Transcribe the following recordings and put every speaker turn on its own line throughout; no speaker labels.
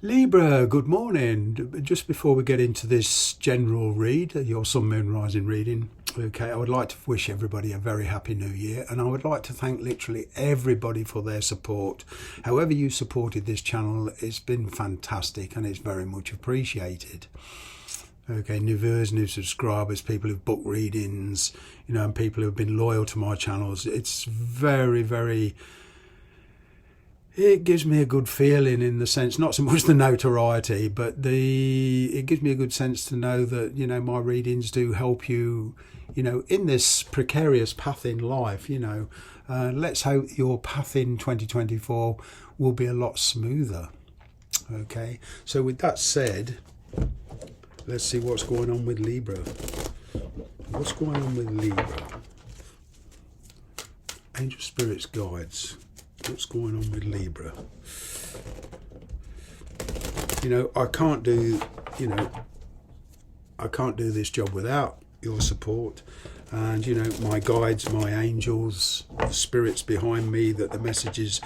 Libra, good morning. Just before we get into this general read, your Sun, Moon, Rising reading, okay, I would like to wish everybody a very happy new year, and I would like to thank literally everybody for their support. However you supported this channel, it's been fantastic and it's very much appreciated. Okay, new viewers, new subscribers, people who've booked readings, and people who've been loyal to my channels. It's very, it gives me a good feeling, in the sense, not so much the notoriety, but it gives me a good sense to know that, my readings do help you, in this precarious path in life, let's hope your path in 2024 will be a lot smoother. Okay, so with that said, let's see what's going on with Libra. What's going on with Libra? Angel Spirits Guides. What's going on with Libra? I can't do this job without your support. And, my guides, my angels, the spirits behind me that the messages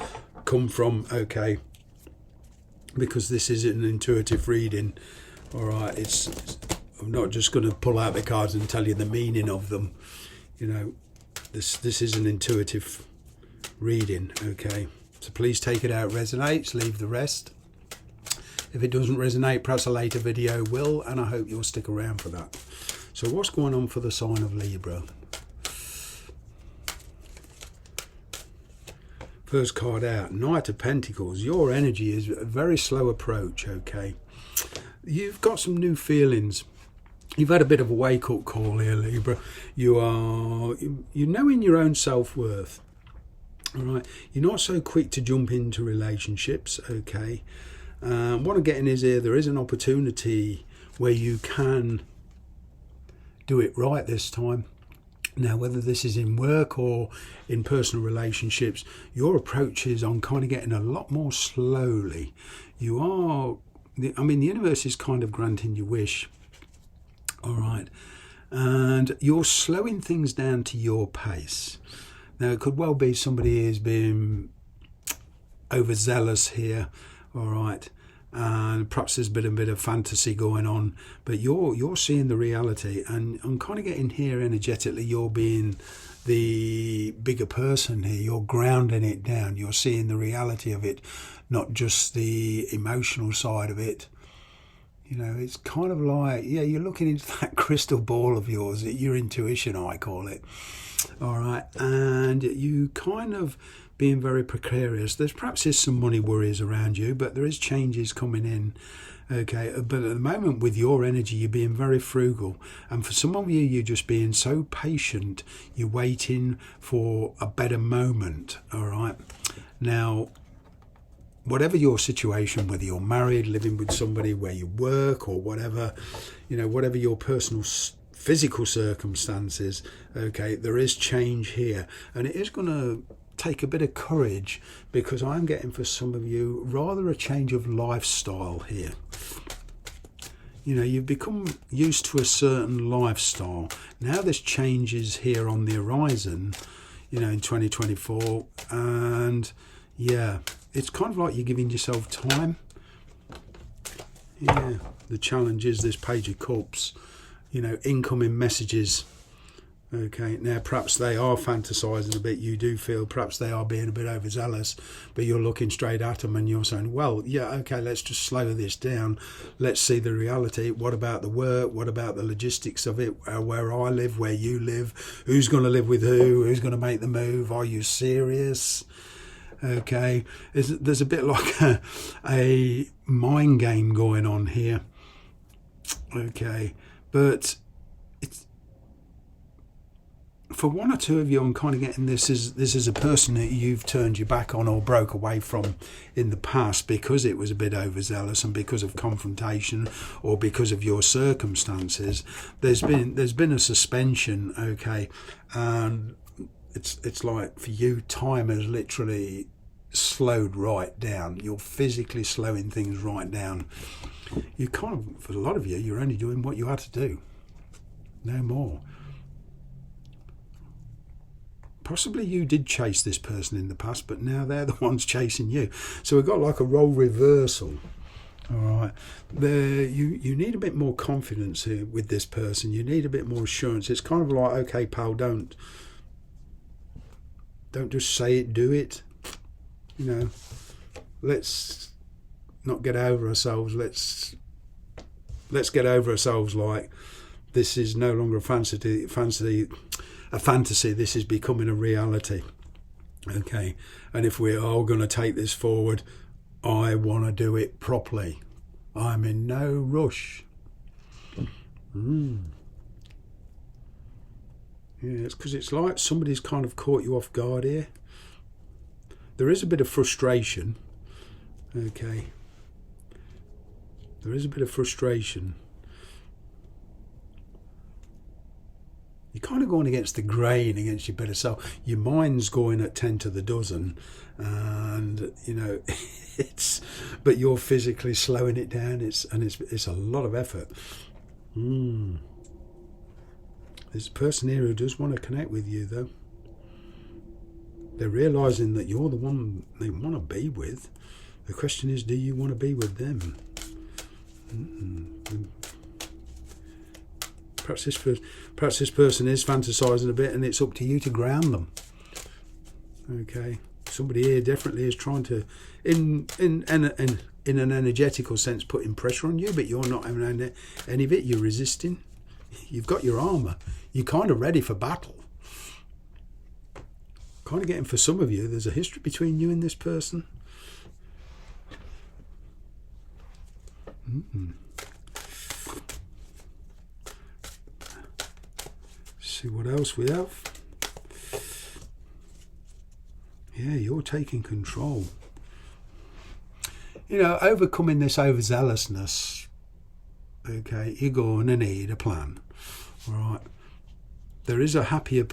come from, okay, because this is an intuitive reading. All right, I'm not just going to pull out the cards and tell you the meaning of them. This is an intuitive reading, okay? So please take it out. Resonates, leave the rest. If it doesn't resonate, perhaps a later video will, and I hope you'll stick around for that. So what's going on for the sign of Libra? First card out, Knight of Pentacles. Your energy is a very slow approach, okay? You've got some new feelings. You've had a bit of a wake-up call here, Libra. You're knowing your own self-worth. All right, you're not so quick to jump into relationships, okay? What I'm getting is here, there is an opportunity where you can do it right this time. Now, whether this is in work or in personal relationships, your approach is on kind of getting a lot more slowly. The universe is kind of granting your wish, all right? And you're slowing things down to your pace. Now, it could well be somebody is being overzealous here, all right, and perhaps there's been a bit of fantasy going on, but you're seeing the reality, and I'm kind of getting here energetically, you're being the bigger person here, you're grounding it down, you're seeing the reality of it, not just the emotional side of it. It's kind of like, you're looking into that crystal ball of yours, your intuition, I call it. All right, and you kind of being very precarious. Perhaps there's some money worries around you, but there is changes coming in. Okay, but at the moment with your energy, you're being very frugal, and for some of you, you're just being so patient. You're waiting for a better moment. All right, now, whatever your situation, whether you're married, living with somebody, where you work, or whatever, whatever your personal physical circumstances, okay, there is change here, and it is going to take a bit of courage, because I'm getting for some of you rather a change of lifestyle here. You've become used to a certain lifestyle. Now there's changes here on the horizon, in 2024, and it's kind of like you're giving yourself time. The challenge is this Page of Cups, incoming messages. Okay, now perhaps they are fantasizing a bit. You do feel perhaps they are being a bit overzealous, but you're looking straight at them and you're saying, well, okay, let's just slow this down. Let's see the reality. What about the work? What about the logistics of it? Where I live, where you live, who's going to live with who? Who's going to make the move? Are you serious? Okay, there's a bit like a mind game going on here. Okay, but it's, for one or two of you, I'm kind of getting this is a person that you've turned your back on or broke away from in the past because it was a bit overzealous and because of confrontation or because of your circumstances. There's been a suspension, okay, and it's like for you, time has literally slowed right down. You're physically slowing things right down. You kind of, for a lot of you, you're only doing what you had to do, no more. Possibly you did chase this person in the past, but now they're the ones chasing you. So we've got like a role reversal. All right. You need a bit more confidence here with this person. You need a bit more assurance. It's kind of like, okay, pal, don't just say it, do it. You know, let's not get over ourselves. Let's get over ourselves. Like, this is no longer a fantasy. This is becoming a reality. Okay, and if we're all going to take this forward, I want to do it properly. I'm in no rush. Yeah, it's because it's like somebody's kind of caught you off guard here. There is a bit of frustration. Okay. There is a bit of frustration. You're kind of going against the grain, against your better self. Your mind's going at 10 to the dozen, and you know but you're physically slowing it down. It's a lot of effort. There's a person here who does want to connect with you, though. They're realising that you're the one they want to be with. The question is, do you want to be with them? Perhaps this person is fantasising a bit, and it's up to you to ground them. Okay, somebody here definitely is trying to, in an energetical sense, putting pressure on you, but you're not having any of it. You're resisting. You've got your armour. You're kind of ready for battle. Kind of getting, for some of you, there's a history between you and this person. See what else we have. Yeah, you're taking control. You know, overcoming this overzealousness. Okay, you're going to need a plan. All right. There is a happier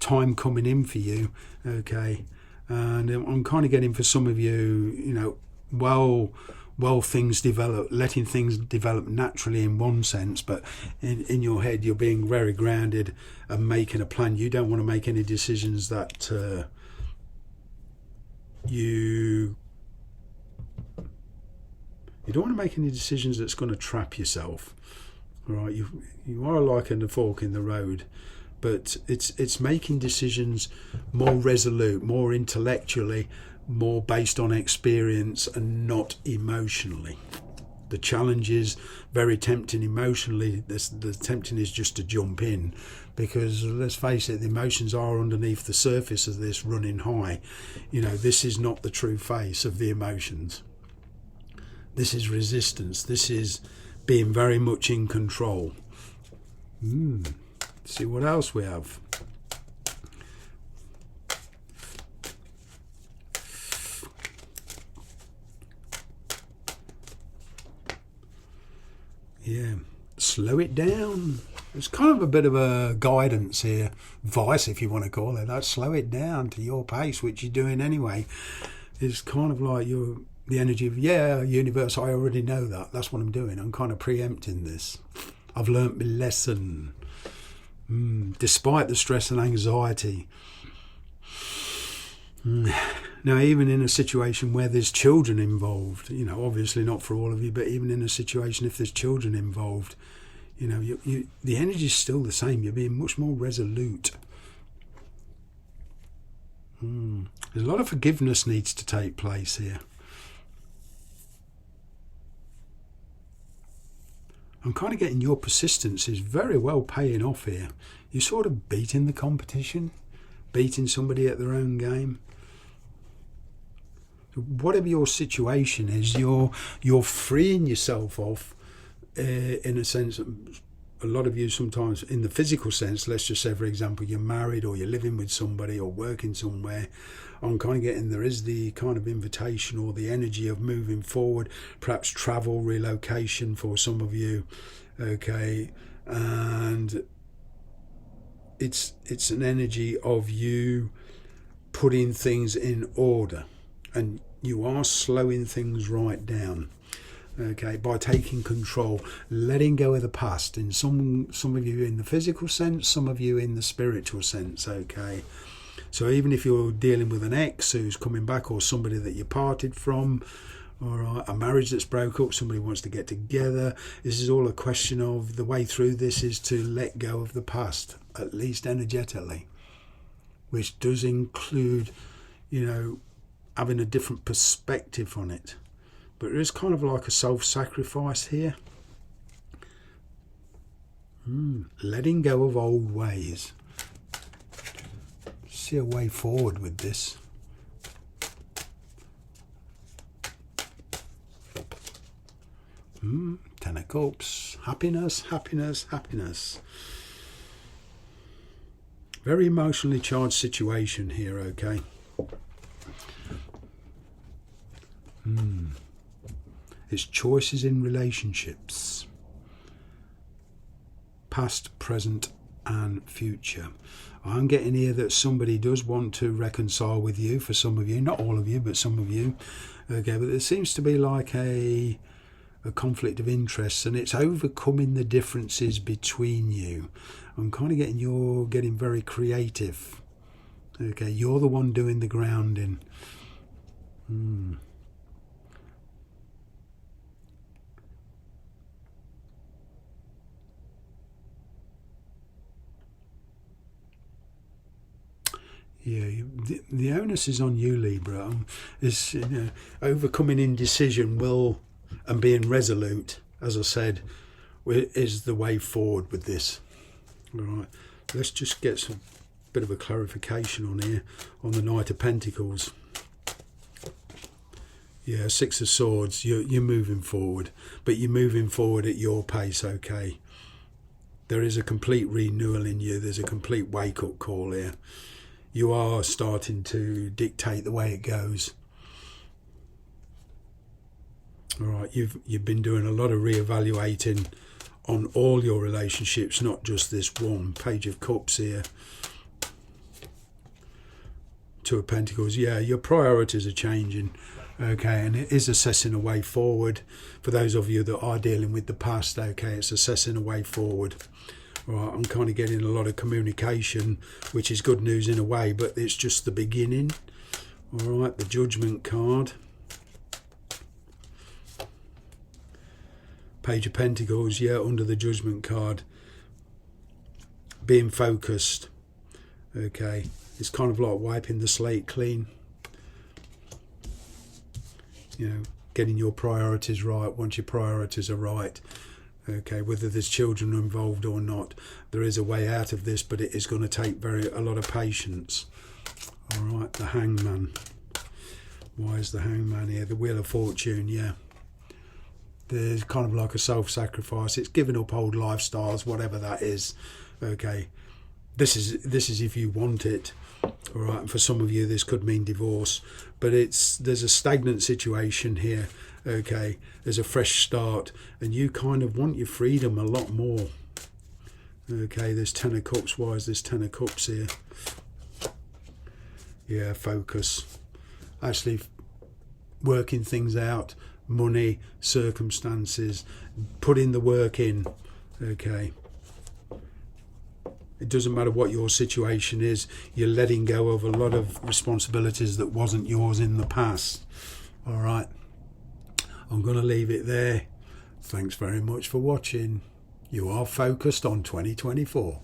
time coming in for you. Okay. And I'm kind of getting, for some of you, you know, well things develop, letting things develop naturally in one sense, but in your head you're being very grounded and making a plan. You don't want to make any decisions that you don't want to make any decisions that's going to trap yourself. All right, you are like a fork in the road, but it's making decisions more resolute, more intellectually, more based on experience and not emotionally. The challenge is very tempting emotionally. The tempting is just to jump in, because let's face it, the emotions are underneath the surface of this running high. You know, this is not the true face of the emotions. This is resistance. This is being very much in control. See what else we have. Yeah, slow it down. It's kind of a bit of a guidance here, advice if you want to call it that. Slow it down to your pace, which you're doing anyway. It's kind of like the energy of, yeah, universe, I already know that. That's what I'm doing. I'm kind of preempting this. I've learnt my lesson. Despite the stress and anxiety. Now, even in a situation where there's children involved, you know, obviously not for all of you, but even in a situation if there's children involved, you know, the energy is still the same. You're being much more resolute. There's a lot of forgiveness needs to take place here. I'm kind of getting your persistence is very well paying off here. You're sort of beating the competition, beating somebody at their own game. Whatever your situation is, you're freeing yourself off, in a sense. A lot of you sometimes, in the physical sense, let's just say, for example, you're married or you're living with somebody or working somewhere. I'm kind of getting there is the kind of invitation or the energy of moving forward, perhaps travel, relocation for some of you. Okay, and it's an energy of you putting things in order, and you are slowing things right down. Okay, by taking control, letting go of the past. In some of you in the physical sense, some of you in the spiritual sense. Okay, so even if you're dealing with an ex who's coming back or somebody that you parted from, All right, a marriage that's broke up, somebody wants to get together. This is all a question of the way through this is to let go of the past, at least energetically, which does include, you know, having a different perspective on it. But there is kind of like a self-sacrifice here. Letting go of old ways. See a way forward with this. Ten of Cups. Happiness, happiness, happiness. Very emotionally charged situation here, okay? It's choices in relationships. Past, present and future. I'm getting here that somebody does want to reconcile with you, for some of you, not all of you, but some of you. Okay, but there seems to be like a conflict of interests, and it's overcoming the differences between you. I'm kind of getting you're getting very creative. Okay, you're the one doing the grounding. Yeah, the onus is on you, Libra. Is, you know, overcoming indecision and being resolute, as I said, is the way forward with this. All right, let's just get some bit of a clarification on here on the Knight of Pentacles. Yeah, Six of Swords. You're moving forward, but you're moving forward at your pace. Okay, there is a complete renewal in you. There's a complete wake-up call here. You are starting to dictate the way it goes. All right, you've been doing a lot of reevaluating on all your relationships, not just this one. Page of Cups here. Two of Pentacles. Yeah, your priorities are changing. Okay, and it is assessing a way forward. For those of you that are dealing with the past, okay, it's assessing a way forward. All right, I'm kind of getting a lot of communication, which is good news in a way, but it's just the beginning. All right, the Judgment card. Page of Pentacles, yeah, under the Judgment card. Being focused. Okay, it's kind of like wiping the slate clean. You know, getting your priorities right. Once your priorities are right, okay, whether there's children involved or not, there is a way out of this, but it is going to take a lot of patience. All right, the Hangman. Why is the Hangman here? The Wheel of Fortune, yeah. There's kind of like a self-sacrifice. It's giving up old lifestyles, whatever that is. Okay, this is if you want it. All right, and for some of you this could mean divorce, but there's a stagnant situation here. Okay, there's a fresh start, and you kind of want your freedom a lot more. Okay, there's Ten of Cups. Why is this Ten of Cups here? Yeah, focus. Actually working things out. Money, circumstances, putting the work in. Okay, it doesn't matter what your situation is, you're letting go of a lot of responsibilities that wasn't yours in the past. All right, I'm going to leave it there. Thanks very much for watching. You are focused on 2024.